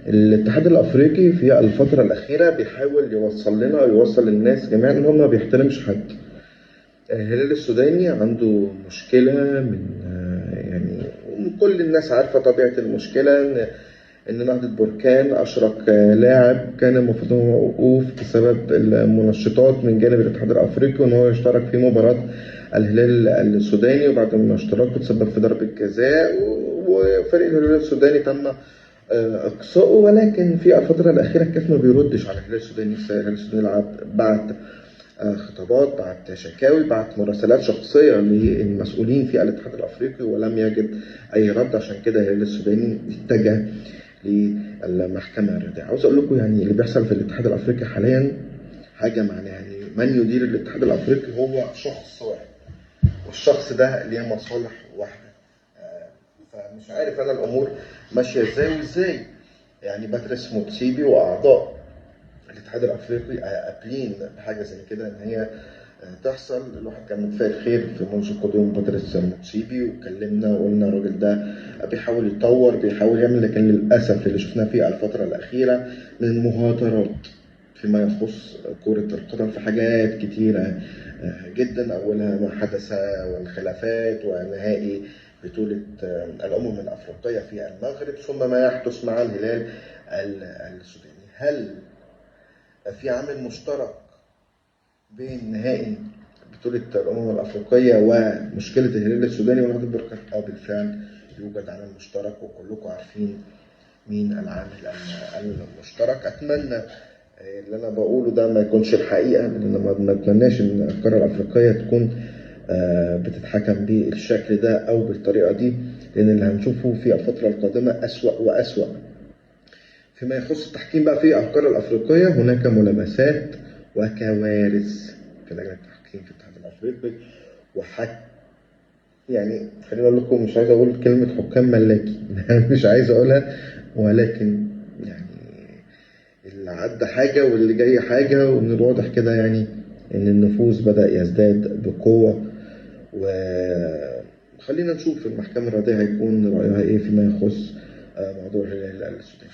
الاتحاد الافريقي في الفتره الاخيره بيحاول يوصل لنا ويوصل للناس جميعا ان هو ما بيحترمش حد. الهلال السوداني عنده مشكله من يعني كل الناس عارفه طبيعه المشكله ان نهضه بركان اشرك لاعب كان المفروض هو موقوف بسبب المنشطات من جانب الاتحاد الافريقي وان هو يشترك في مباراه الهلال السوداني، وبعد ما اشتركه تسبب في ضربه جزاء وفريق الهلال السوداني تم اقصائه. ولكن في الفتره الاخيره الكاف ما بيردش على الهلال السوداني. الهلال السوداني بعت خطابات، بعت شكاوي، بعت مراسلات شخصيه للمسؤولين في الاتحاد الافريقي ولم يجد اي رد. عشان كده الهلال السوداني اتجه للمحكمه الرياضيه. عاوز اقول لكم يعني اللي بيحصل في الاتحاد الافريقي حاليا حاجه معناها يعني من يدير الاتحاد الافريقي هو شخص واحد، والشخص ده ليه مصالح واحده. فمش عارف انا الامور ماشيه ازاي وازاي يعني باتريس موتسيبي واعضاء الاتحاد الافريقي قابلين بحاجه زي كده ان هي تحصل. الواحد كان متفائل خير في منذ قدوم باتريس موتسيبي، وكلمنا وقلنا الراجل ده بيحاول يتطور بيحاول يعمل، لكن للاسف اللي شفناه في الفتره الاخيره من مهاترات فيما يخص كرة القدم في حاجات كتيرة جدا، أولها ما حدث والخلافات ونهائي بطولة الأمم الأفريقية في المغرب، ثم ما يحدث مع الهلال السوداني. هل في عامل مشترك بين نهائي بطولة الأمم الأفريقية ومشكلة الهلال السوداني ونهضة بركان؟ بالفعل يوجد عامل مشترك وكلكم عارفين مين العامل المشترك. أتمنى اللي أنا بقوله ده ما يكونش الحقيقة، لأن ما أتمناش إن القارة الأفريقية تكون بتتحكم بالشكل ده أو بالطريقة دي، لأن اللي هنشوفه في الفترة القادمة أسوأ وأسوأ. فيما يخص التحكيم بقى في القارة الأفريقية هناك ملامسات وكوارث في لجنة التحكيم في الاتحاد الأفريقي يعني خليني أقول لكم، مش عايز أقول كلمة حكام ملاكي مش عايز أقولها، ولكن يعني اللي عدى حاجة واللي جاي حاجة، ومن الواضح كده يعني إن النفوذ بدأ يزداد بقوة. وخلينا نشوف المحكمة الرياضية هيكون رأيها إيه فيما يخص موضوع الهلال السوداني.